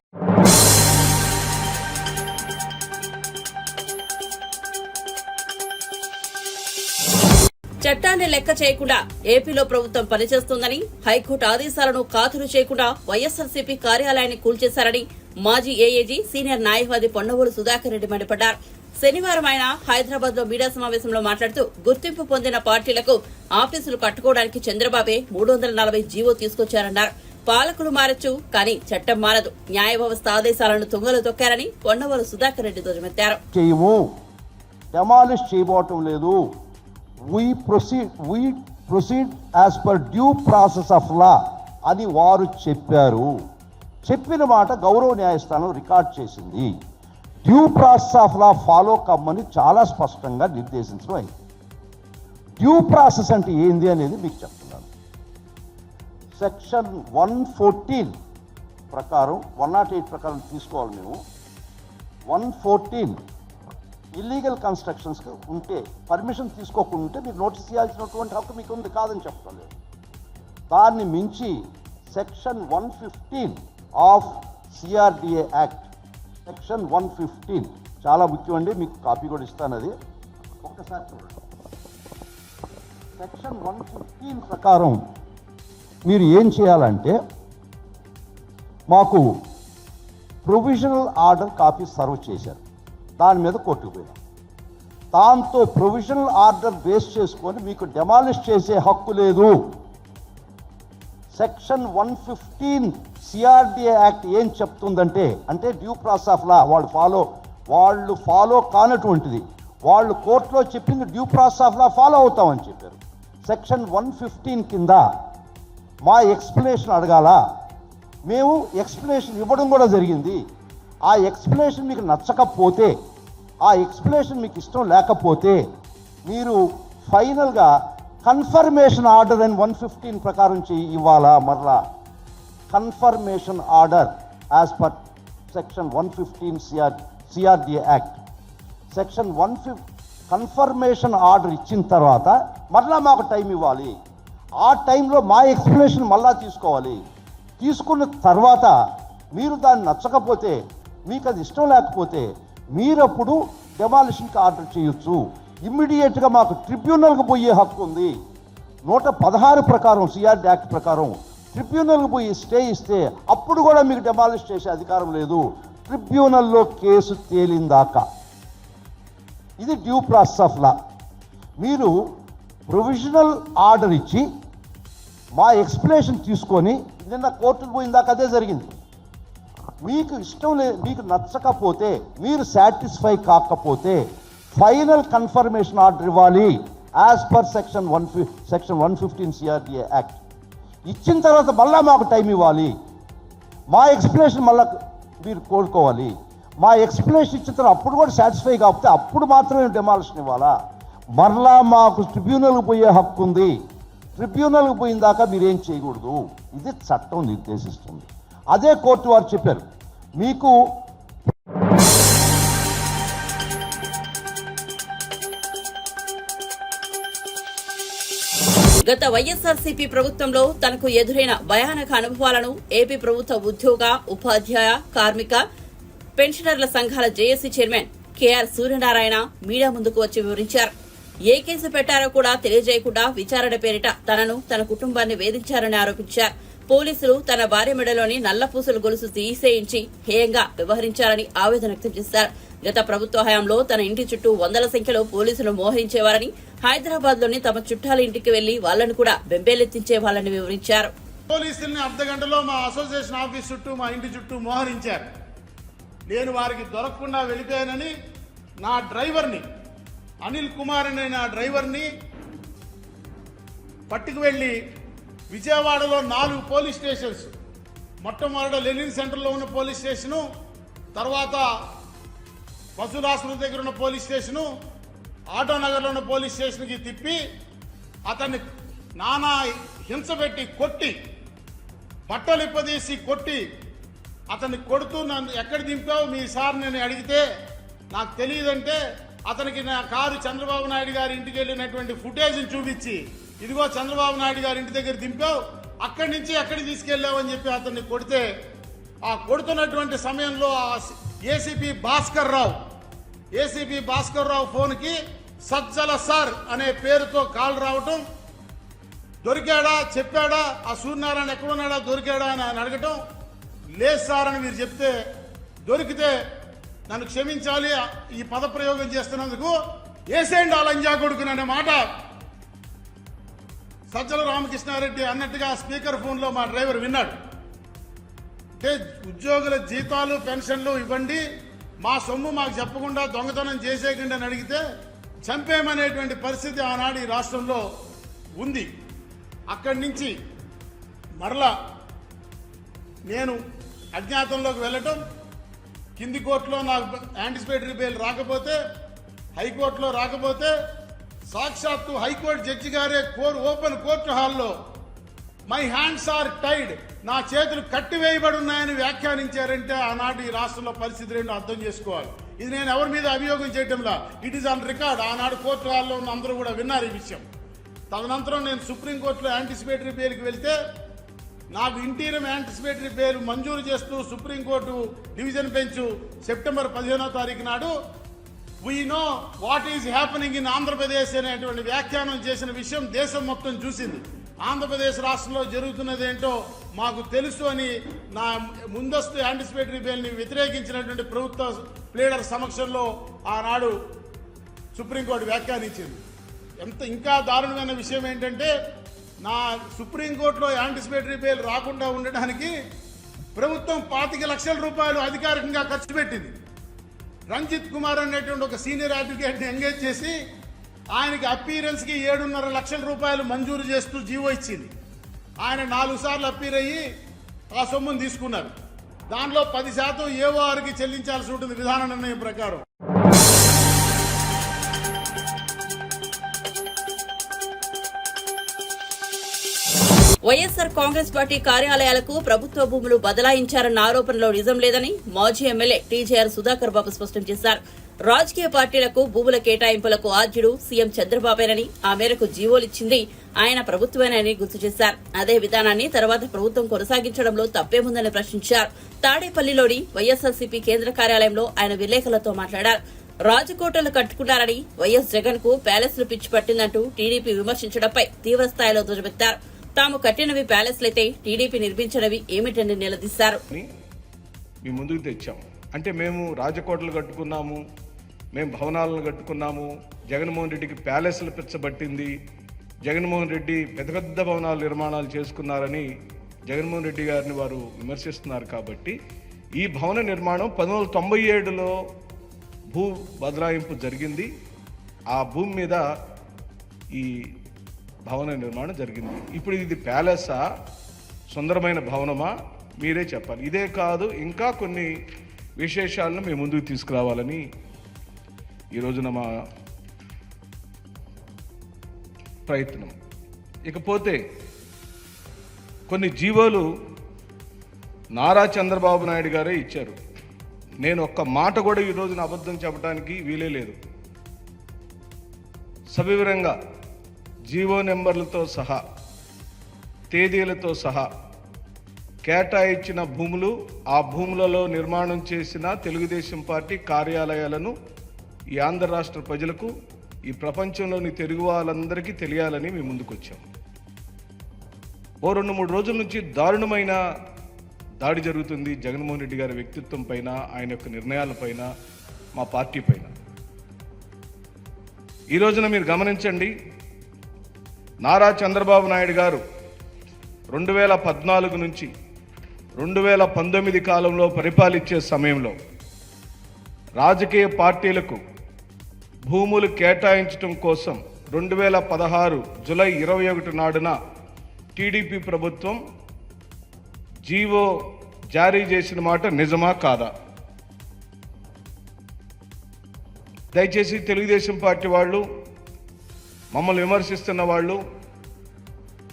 చట్టాన్ని లెక్క చేయకుండా ఏపీలో ప్రభుత్వం పనిచేస్తోందని, హైకోర్టు ఆదేశాలను ఖాతరు చేయకుండా వైఎస్సార్సీపీ కార్యాలయాన్ని కూల్చేశారని మాజీ ఏఏజీ సీనియర్ న్యాయవాది పొన్నవోలు సుధాకర్ రెడ్డి మండిపడ్డారు. శనివారం ఆయన హైదరాబాద్ లో మీడియా సమావేశంలో మాట్లాడుతూ గుర్తింపు పొందిన పార్టీలకు ఆఫీసులు కట్టుకోవడానికి చంద్రబాబే 340 జీవో తీసుకొచ్చారన్నారు. పాలకులు మారచ్చు, కానీ చట్టం మారదు. న్యాయ వ్యవస్థ ఆదేశాలను తుంగలు తొక్కారని పొన్నవోలు సుధాకర్ రెడ్డి ధ్వజమెత్తారు. చేయబోవటం లేదు. we proceed as per due process of law అని వారు చెప్పారు. చెప్పిన మాట గౌరవ న్యాయస్థానం రికార్డ్ చేసింది. Due process of law follow కమ్మని చాలా స్పష్టంగా నిర్దేశించడం అయింది. డ్యూ ప్రాసెస్ అంటే ఏంది అనేది మీకు చెప్తున్నాను. సెక్షన్ 114 ప్రకారం 108 ప్రకారం తీసుకోవాలి మేము. 114 ఇల్లీగల్ కన్స్ట్రక్షన్స్ ఉంటే పర్మిషన్ తీసుకోకుండా ఉంటే మీరు నోటీస్ చేయాల్సినటువంటి హక్కు మీకు ఉంది, కాదని చెప్పలేదు. దాన్ని మించి section 115 of CRDA act, section 115 చాలా ముఖ్యమండి, మీకు కాపీ కూడా ఇస్తాను, అది ఒక్కసారి చూడండి. సెక్షన్ 115 ప్రకారం మీరు ఏం చేయాలంటే మాకు ప్రొవిజనల్ ఆర్డర్ కాపీ సర్వ్ చేశారు, దాని మీద కోర్టుకు పోయాం. దాంతో ప్రొవిజనల్ ఆర్డర్ బేస్ చేసుకొని మీకు డెమాలిష్ చేసే హక్కు లేదు. సెక్షన్ 115 సిఆర్డిఏ యాక్ట్ ఏం చెప్తుందంటే, అంటే డ్యూ ప్రాసెస్ ఆఫ్ లా వాళ్ళు ఫాలో కానటువంటిది, వాళ్ళు కోర్టులో చెప్పింది due process of law follow అవుతామని చెప్పారు. సెక్షన్ 115 కింద మా ఎక్స్ప్లెనేషన్ అడగాల, మేము ఎక్స్ప్లెనేషన్ ఇవ్వడం కూడా జరిగింది. ఆ ఎక్స్ప్లెనేషన్ మీకు నచ్చకపోతే, ఆ ఎక్స్ప్లెనేషన్ మీకు ఇష్టం లేకపోతే మీరు ఫైనల్గా కన్ఫర్మేషన్ ఆర్డర్ అని 115 ప్రకారం ఇవ్వాలా. మరలా confirmation order as per section 115 CRDA act. Section 115 confirmation order ఇచ్చిన తర్వాత మరలా మాకు టైం ఇవ్వాలి. ఆ టైంలో మా ఎక్స్ప్లెనేషన్ మళ్ళా తీసుకోవాలి. తీసుకున్న తర్వాత మీరు దాన్ని నచ్చకపోతే, మీకు అది ఇష్టం లేకపోతే మీరప్పుడు డెమాలిషన్కి ఆర్డర్ చేయొచ్చు. ఇమ్మీడియట్గా మాకు ట్రిబ్యునల్కి పోయే హక్కు ఉంది. 116 ప్రకారం సిఆర్డి యాక్ట్ ప్రకారం ట్రిబ్యునల్కి పోయి స్టే ఇస్తే అప్పుడు కూడా మీకు డెమాలిష్ చేసే అధికారం లేదు, ట్రిబ్యునల్లో కేసు తేలిందాకా. ఇది డ్యూ ప్రాసెస్ ఆఫ్ లా. మీరు ప్రొవిజనల్ ఆర్డర్ ఇచ్చి మా ఎక్స్ప్లెనేషన్ తీసుకొని నిన్న కోర్టుకు పోయిందాక అదే జరిగింది. మీకు ఇష్టం మీకు నచ్చకపోతే, మీరు సాటిస్ఫై కాకపోతే ఫైనల్ కన్ఫర్మేషన్ ఆర్డర్ ఇవ్వాలి as per section 115 CRDA act. ఇచ్చిన తర్వాత మళ్ళీ మాకు టైం ఇవ్వాలి. మా ఎక్స్ప్లెనేషన్ మళ్ళీ మీరు కోరుకోవాలి. మా ఎక్స్ప్లెనేషన్ ఇచ్చిన తర్వాత అప్పుడు కూడా సాటిస్ఫై కాకపోతే అప్పుడు మాత్రమే డెమాలిషన్ ఇవ్వాలా. మరలా మాకు ట్రిబ్యునల్కి పోయే హక్కు ఉంది. ట్రిబ్యునల్కి పోయిన దాకా మీరేం చేయకూడదు. ఇది చట్టం నిర్దేశిస్తుంది. అదే కోర్టు వారు చెప్పారు. మీకు గత వైఎస్సార్సీపీ ప్రభుత్వంలో తనకు ఎదురైన భయానక అనుభవాలను ఏపీ ప్రభుత్వ ఉద్యోగ, ఉపాధ్యాయ, కార్మిక, పెన్షనర్ల సంఘాల JAC chairman KR Suryanarayana media ముందుకు వచ్చి వివరించారు. ఏ కేసు పెట్టారో కూడా తెలియజేయకుండా విచారణ పేరిట తనను, తన కుటుంబాన్ని వేధించారని ఆరోపించారు. పోలీసులు తన భార్య మెడలోని నల్లపూసలు గొలుసు తీసేయించి హేయంగా వ్యవహరించారని ఆవేదన వ్యక్తం చేశారు. గత ప్రభుత్వ హయాంలో తన ఇంటి చుట్టూ వందల సంఖ్యలో పోలీసులు మోహరించేవారని, హైదరాబాద్ లోని తమ చుట్టాల ఇంటికి వెళ్లి వాళ్లను కూడా బెంబేలెత్తించేవాళ్లని వివరించారు. పోలీసుల్ని అర్ధగంటలో మా అసోసియేషన్ ఆఫీస్ చుట్టూ, మా ఇంటి చుట్టూ మోహరించారు. నేను వారికి దొరకకుండా వెళ్ళిపోయానని నా డ్రైవర్ని అనిల్ కుమార్ అనే నా డ్రైవర్ని పట్టుకు వెళ్ళి విజయవాడలో 4 పోలీస్ స్టేషన్స్, మొట్టమొదట లెనిన్ సెంటర్లో ఉన్న పోలీస్ స్టేషను, తర్వాత పశురాశ్రమం దగ్గర ఉన్న పోలీస్ స్టేషను, ఆటోనగర్లో ఉన్న పోలీస్ స్టేషన్కి తిప్పి అతన్ని నానా హింస పెట్టి కొట్టి, బట్టలు ఇప్పదీసి కొట్టి, అతన్ని కొడుతూ నన్ను ఎక్కడ దింపావు మీ సార్ నేను అడిగితే నాకు తెలియదంటే అతనికి నా కారు చంద్రబాబు నాయుడు గారి ఇంటికి వెళ్ళినటువంటి ఫుటేజ్ని చూపించి, ఇదిగో చంద్రబాబు నాయుడు గారి ఇంటి దగ్గర దింపావు, అక్కడి నుంచి ఎక్కడికి తీసుకెళ్ళావు అని చెప్పి అతన్ని కొడితే, ఆ కొడుతున్నటువంటి సమయంలో ఆ ఏసీపీ భాస్కర్ రావు ఫోన్కి సజ్జల సార్ అనే పేరుతో కాల్ రావటం, దొరికాడా చెప్పాడా, ఆ సూర్యనారాయణ ఎక్కడున్నాడా దొరికాడా అని ఆయన అడగటం, లేదు సార్ అని మీరు చెప్తే, దొరికితే నన్ను క్షమించాలి ఈ పదప్రయోగం చేస్తున్నందుకు, ఏసేండి ఆ లంజా కొడుకుని అనే మాట సజ్జల రామకృష్ణారెడ్డి అన్నట్టుగా స్పీకర్ ఫోన్లో మా డ్రైవర్ విన్నాడు. అంటే ఉద్యోగుల జీతాలు పెన్షన్లు ఇవ్వండి, మా సొమ్ము మాకు చెప్పకుండా దొంగతనం చేసేయకండి అని అడిగితే చంపేయమనేటువంటి పరిస్థితి ఆనాడు ఈ రాష్ట్రంలో ఉంది. అక్కడి నుంచి మరలా నేను అజ్ఞాతంలోకి వెళ్ళటం, కింది కోర్టులో నాకు యాంటిసిపేటరీ బెయిల్ రాకపోతే, హైకోర్టులో రాకపోతే, సాక్షాత్తు హైకోర్టు జడ్జి గారే ఓపెన్ కోర్టు హాల్లో మై హ్యాండ్స్ ఆర్ టైడ్, నా చేతులు కట్టివేయబడి ఉన్నాయని వ్యాఖ్యానించారంటే ఆనాడు ఈ రాష్ట్రంలో పరిస్థితి ఏంటో అర్థం చేసుకోవాలి. ఇది నేను ఎవరి మీద అభియోగం చేయటంలా, ఇట్ ఈస్ ఆన్ రికార్డ్. ఆనాడు కోర్టు హాల్లో ఉన్న అందరూ కూడా విన్నారు ఈ విషయం. తదనంతరం నేను సుప్రీంకోర్టులో యాంటిసిపేటరీ బెయిల్కి వెళ్తే నాకు ఇంటీరియం యాంటిసిపేటరీ బెయిల్ మంజూరు చేస్తూ సుప్రీంకోర్టు డివిజన్ బెంచ్ సెప్టెంబర్ 15వ తారీఖు నాడు we know what is happening in Andhra Pradesh అనేటువంటి వ్యాఖ్యానం చేసిన విషయం దేశం మొత్తం చూసింది. ఆంధ్రప్రదేశ్ రాష్ట్రంలో జరుగుతున్నది ఏంటో మాకు తెలుసు అని నా ముందస్తు యాంటిసిపేటరీ బెయిల్ని వ్యతిరేకించినటువంటి ప్రభుత్వ ప్లేడర్ సమక్షంలో ఆనాడు సుప్రీంకోర్టు వ్యాఖ్యానించింది. ఇంకా దారుణమైన విషయం ఏంటంటే, నా సుప్రీంకోర్టులో యాంటిసిపేటరీ బెయిల్ రాకుండా ఉండడానికి ప్రభుత్వం 25 లక్షల రూపాయలు అధికారికంగా ఖర్చు పెట్టింది. రంజిత్ కుమార్ అనేటువంటి ఒక సీనియర్ అడ్వకేట్ని ఎంగేజ్ చేసి ఆయనకి అపీరెన్స్కి 7.5 లక్షల రూపాయలు మంజూరు చేస్తూ జీవో ఇచ్చింది. ఆయన 4 సార్లు అపీర్ అయ్యి ఆ సొమ్మును తీసుకున్నారు. దానిలో 10% ఏఓఆర్కి చెల్లించాల్సి ఉంటుంది విధాన నిర్ణయం ప్రకారం. వైఎస్సార్ కాంగ్రెస్ పార్టీ కార్యాలయాలకు ప్రభుత్వ భూములు బదలాయించారన్న ఆరోపణలో నిజం లేదని మాజీ ఎమ్మెల్యే టీజేఆర్ సుధాకర్ బాబు స్పష్టం చేశారు. రాజకీయ పార్టీలకు భూముల కేటాయింపులకు ఆద్యుడు సీఎం చంద్రబాబేనని, ఆ మేరకు జీవోలిచ్చింది ఆయన ప్రభుత్వమేనని గుర్తు చేశారు. అదే విధానాన్ని తర్వాత ప్రభుత్వం కొనసాగించడంలో తప్పేముందని ప్రశ్నించారు. తాడేపల్లిలోని వైఎస్సార్సీపీ కేంద్ర కార్యాలయంలో ఆయన విలేకరులతో మాట్లాడారు. రాజకోటలు కట్టుకున్నారని, వైఎస్ జగన్ కు ప్యాలెస్లు పిచ్చి పట్టిందంటూ టీడీపీ విమర్శించడంపై తీవ్రస్థాయిలో ధ్వజమెత్తారు. తాము కట్టినవి ప్యాలెస్లైతే టీడీపీ నిర్మించినవి ఏమిటని నిలదీశారు. మీ ముందుకు తెచ్చాం అంటే మేము రాజకోటలు కట్టుకున్నాము, మేము భవనాలను కట్టుకున్నాము, జగన్మోహన్ రెడ్డికి ప్యాలెస్లు పిచ్చబట్టింది, జగన్మోహన్ రెడ్డి పెద్ద పెద్ద భవనాలు నిర్మాణాలు చేసుకున్నారని జగన్మోహన్ రెడ్డి గారిని వారు విమర్శిస్తున్నారు. కాబట్టి ఈ భవన నిర్మాణం 1997లో భూ బదలాయింపు జరిగింది. ఆ భూమి మీద ఈ భవన నిర్మాణం జరిగింది. ఇప్పుడు ఇది ప్యాలెసా, సుందరమైన భవనమా, మీరే చెప్పాలి. ఇదే కాదు ఇంకా కొన్ని విశేషాలను మేము ముందుకు తీసుకురావాలని ఈరోజున మా ప్రయత్నం. ఇకపోతే కొన్ని జీవోలు నారా చంద్రబాబు నాయుడు గారే ఇచ్చారు. నేను ఒక్క మాట కూడా ఈరోజున అబద్ధం చెప్పడానికి వీలే లేదు. సవివరంగా జీవో నెంబర్లతో సహా, తేదీలతో సహా కేటాయించిన భూములు, ఆ భూములలో నిర్మాణం చేసిన తెలుగుదేశం పార్టీ కార్యాలయాలను ఈ ఆంధ్ర రాష్ట్ర ప్రజలకు, ఈ ప్రపంచంలోని తెలుగు వాళ్ళందరికీ తెలియాలని మేము ముందుకు వచ్చాం. ఓ 2-3 రోజుల నుంచి దారుణమైన దాడి జరుగుతుంది జగన్మోహన్ రెడ్డి గారి వ్యక్తిత్వం పైన, ఆయన యొక్క నిర్ణయాలపైన, మా పార్టీ పైన. ఈ రోజున మీరు గమనించండి, నారా చంద్రబాబు నాయుడు గారు 2014 నుంచి 2019 కాలంలో పరిపాలించే సమయంలో రాజకీయ పార్టీలకు భూములు కేటాయించడం కోసం 2016 జూలై 21 నాడున టీడీపీ ప్రభుత్వం జీవో జారీ చేసిన మాట నిజమా కాదా? దయచేసి తెలుగుదేశం పార్టీ వాళ్ళు, మమ్మల్ని విమర్శిస్తున్న వాళ్ళు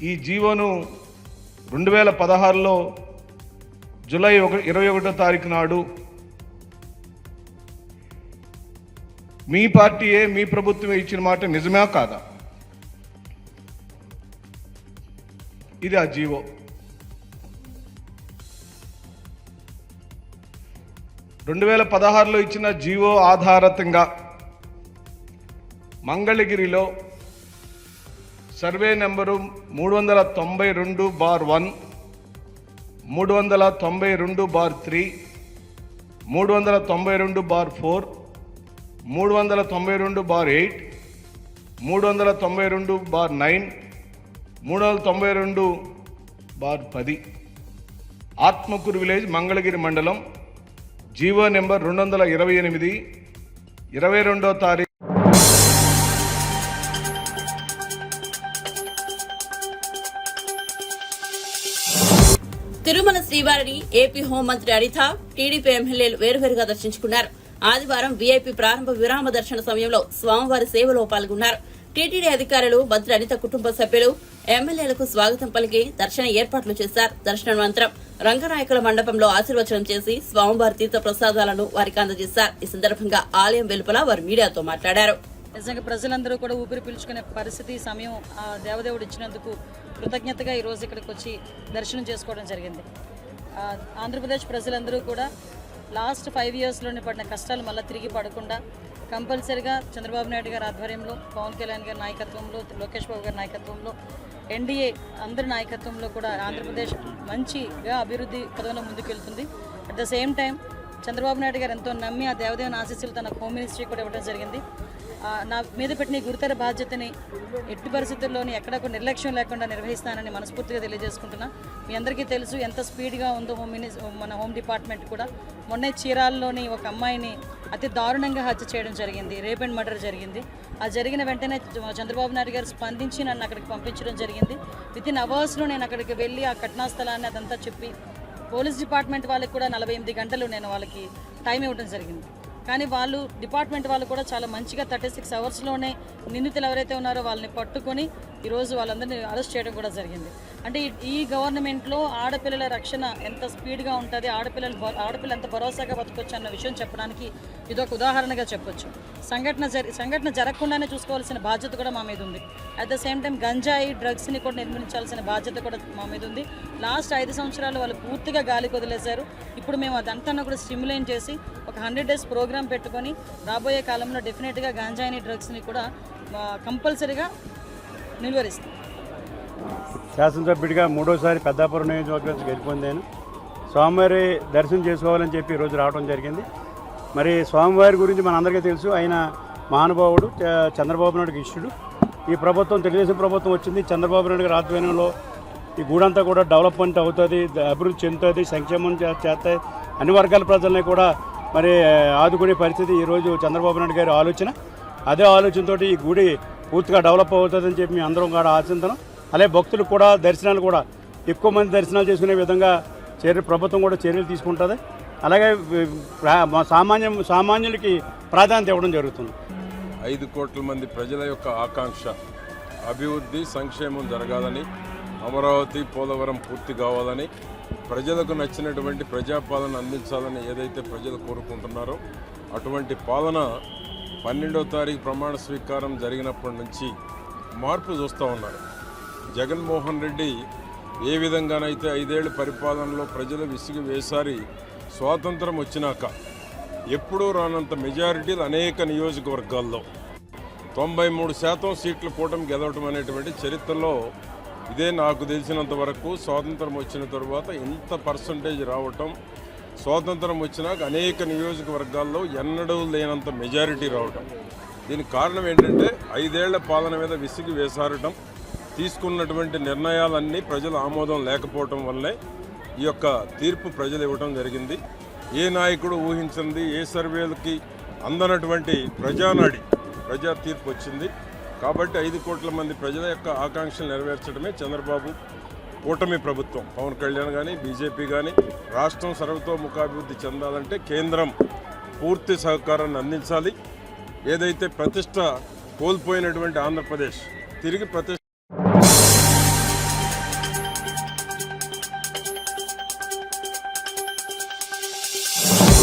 ఈ జీవోను 2016లో జూలై 21వ తారీఖు నాడు మీ పార్టీయే, మీ ప్రభుత్వమే ఇచ్చిన మాట నిజమా కాదా? ఇది ఆ జీవో. 2016లో ఇచ్చిన జీవో ఆధారంగా మంగళగిరిలో survey number 392/1, 392/3, 392/4, 392/8, 392/9, 392/10 Atmakur village Mangalagiri మండలం జీవో నెంబర్ 228 22వ తారీఖు. తిరుమల శ్రీవారిని ఏపీ హోంమంత్రి అనిత, టీడీపీ ఎమ్మెల్యేలు వేరువేరుగా దర్శించుకున్నారు. ఆదివారం వీఐపీ ప్రారంభ విరామ దర్శన సమయంలో స్వామివారి సేవలో పాల్గొన్నారు. టీటీడీ అధికారులు, మంత్రి అనిత కుటుంబ సభ్యులు ఎమ్మెల్యేలకు స్వాగతం పలికి దర్శన ఏర్పాట్లు చేశారు. దర్శనానంతరం రంగనాయకుల మండపంలో ఆశీర్వచనం చేసి స్వామివారి తీర్థ ప్రసాదాలను వారికి అందజేశారు. ఈ సందర్భంగా ఆలయం వెలుపల వారు మీడియాతో మాట్లాడారు. నిజంగా ప్రజలందరూ కూడా ఊపిరి పీల్చుకునే పరిస్థితి, సమయం ఆ దేవదేవుడు ఇచ్చినందుకు కృతజ్ఞతగా ఈరోజు ఇక్కడికి వచ్చి దర్శనం చేసుకోవడం జరిగింది. ఆంధ్రప్రదేశ్ ప్రజలందరూ కూడా లాస్ట్ 5 yearsలోనే పడిన కష్టాలు మళ్ళీ తిరిగి పడకుండా కంపల్సరిగా చంద్రబాబు నాయుడు గారి ఆధ్వర్యంలో, పవన్ కళ్యాణ్ గారి నాయకత్వంలో, లోకేష్ బాబు గారి నాయకత్వంలో, ఎన్డీఏ అందరి నాయకత్వంలో కూడా ఆంధ్రప్రదేశ్ మంచిగా అభివృద్ధి పదంలో ముందుకెళ్తుంది. At the same time Chandrababu Naidu గారు ఎంతో నమ్మి ఆ దేవదేవుని ఆశీస్సులు తన హోమ్ మినిస్ట్రీ కూడా ఇవ్వడం జరిగింది. నా మీద పెట్టిన గురుతర బాధ్యతని ఎట్టి పరిస్థితుల్లోని ఎక్కడ ఒక నిర్లక్ష్యం లేకుండా నిర్వహిస్తానని మనస్ఫూర్తిగా తెలియజేసుకుంటున్నా. మీ అందరికీ తెలుసు ఎంత స్పీడ్గా ఉందో మన హోమ్ డిపార్ట్మెంట్ కూడా. మొన్నే చీరాల్లోని ఒక అమ్మాయిని అతి దారుణంగా హత్య చేయడం జరిగింది, రేప్ అండ్ మర్డర్ జరిగింది. ఆ జరిగిన వెంటనే చంద్రబాబు నాయుడు గారు స్పందించి నన్ను అక్కడికి పంపించడం జరిగింది. వితిన్ అవర్స్లో నేను అక్కడికి వెళ్ళి ఆ ఘటనా స్థలాన్ని అదంతా చెప్పి పోలీస్ డిపార్ట్మెంట్ వాళ్ళకి కూడా 48 గంటలు నేను వాళ్ళకి టైం ఇవ్వడం జరిగింది. కానీ వాళ్ళు డిపార్ట్మెంట్ వాళ్ళు కూడా చాలా మంచిగా 36 అవర్స్లోనే నిందితులు ఎవరైతే ఉన్నారో వాళ్ళని పట్టుకొని ఈరోజు వాళ్ళందరినీ అరెస్ట్ చేయడం కూడా జరిగింది. అంటే ఈ గవర్నమెంట్లో ఆడపిల్లల రక్షణ ఎంత స్పీడ్గా ఉంటుంది, ఆడపిల్ల ఎంత భరోసాగా బతకొచ్చు అన్న విషయం చెప్పడానికి ఇదొక ఉదాహరణగా చెప్పొచ్చు. సంఘటన జరగకుండానే చూసుకోవాల్సిన బాధ్యత కూడా మా మీద ఉంది. అట్ ద సేమ్ టైం గంజాయి, డ్రగ్స్ని కూడా నిర్మూలించాల్సిన బాధ్యత కూడా మా మీద ఉంది. లాస్ట్ 5 సంవత్సరాలు వాళ్ళు పూర్తిగా గాలికి వదిలేశారు. ఇప్పుడు మేము అదంతా కూడా స్టిమ్యులేట్ చేసి ఒక 100 days ప్రోగ్రామ్ పెట్టుకొని రాబోయే కాలంలో డెఫినెట్గా గంజాయిని, డ్రగ్స్ని కూడా కంపల్సరీగా నిలువరిస్తాం. శాసనసభ్యుడిగా 3వసారి పెద్దాపురం నియోజకవర్గం గెలిపొందాను. స్వామివారి దర్శనం చేసుకోవాలని చెప్పి ఈరోజు రావడం జరిగింది. మరి స్వామివారి గురించి మనందరికీ తెలుసు, ఆయన మహానుభావుడు, చంద్రబాబు నాయుడుకి ఇష్టుడు. ఈ ప్రభుత్వం, తెలుగుదేశం ప్రభుత్వం వచ్చింది, చంద్రబాబు నాయుడు గారి ఆధ్వర్యంలో ఈ గూడంతా కూడా డెవలప్మెంట్ అవుతుంది, అభివృద్ధి చెందుతుంది, సంక్షేమం చేస్తాయి, అన్ని వర్గాల ప్రజల్ని కూడా మరి ఆదుకునే పరిస్థితి ఈరోజు చంద్రబాబు నాయుడు గారి ఆలోచన. అదే ఆలోచనతో ఈ గుడి పూర్తిగా డెవలప్ అవుతుందని చెప్పి మేము అందరం కూడా ఆశిస్తున్నాం. అలాగే భక్తులు కూడా దర్శనాలు కూడా ఎక్కువ మంది దర్శనాలు చేసుకునే విధంగా ప్రభుత్వం కూడా చర్యలు తీసుకుంటుంది. అలాగే సామాన్యులకి ప్రాధాన్యత ఇవ్వడం జరుగుతుంది. 5 కోట్ల మంది ప్రజల యొక్క ఆకాంక్ష అభివృద్ధి, సంక్షేమం జరగాలని, అమరావతి, పోలవరం పూర్తి కావాలని, ప్రజలకు నచ్చినటువంటి ప్రజాపాలన అందించాలని ఏదైతే ప్రజలు కోరుకుంటున్నారో అటువంటి పాలన 12వ తారీఖు ప్రమాణ స్వీకారం జరిగినప్పటి నుంచి మార్పు చూస్తూ ఉన్నారు. జగన్మోహన్ రెడ్డి ఏ విధంగానైతే 5 ఏళ్ల పరిపాలనలో ప్రజలు విసిగి వేసారి స్వాతంత్రం వచ్చినాక ఎప్పుడూ రానంత మెజారిటీలు అనేక నియోజకవర్గాల్లో 93% సీట్లు కూటమి గెలవటం అనేటువంటి చరిత్రలో ఇదే నాకు తెలిసినంత వరకు. స్వాతంత్రం వచ్చిన తర్వాత ఇంత పర్సంటేజ్ రావటం, స్వాతంత్రం వచ్చినాక అనేక నియోజకవర్గాల్లో ఎన్నడూ లేనంత మెజారిటీ రావటం. దీనికి కారణం ఏంటంటే 5 ఏళ్ల పాలన మీద విసిగి వేసారటం, తీసుకున్నటువంటి నిర్ణయాలన్నీ ప్రజల ఆమోదం లేకపోవటం వల్లే ఈ యొక్క తీర్పు ప్రజలు ఇవ్వటం జరిగింది. ఏ నాయకుడు ఊహించింది, ఏ సర్వేలకి అందనటువంటి ప్రజానాడి ప్రజా తీర్పు వచ్చింది. కాబట్టి 5 కోట్ల మంది ప్రజల యొక్క ఆకాంక్షలు నెరవేర్చడమే చంద్రబాబు కూటమి ప్రభుత్వం. పవన్ కళ్యాణ్ కానీ బీజేపీ కానీ రాష్ట్రం సర్వతోముఖాభివృద్ధి చెందాలంటే కేంద్రం పూర్తి సహకారాన్ని అందించాలి. ఏదైతే ప్రతిష్ట కోల్పోయినటువంటి ఆంధ్రప్రదేశ్ తిరిగి ప్రతిష్ట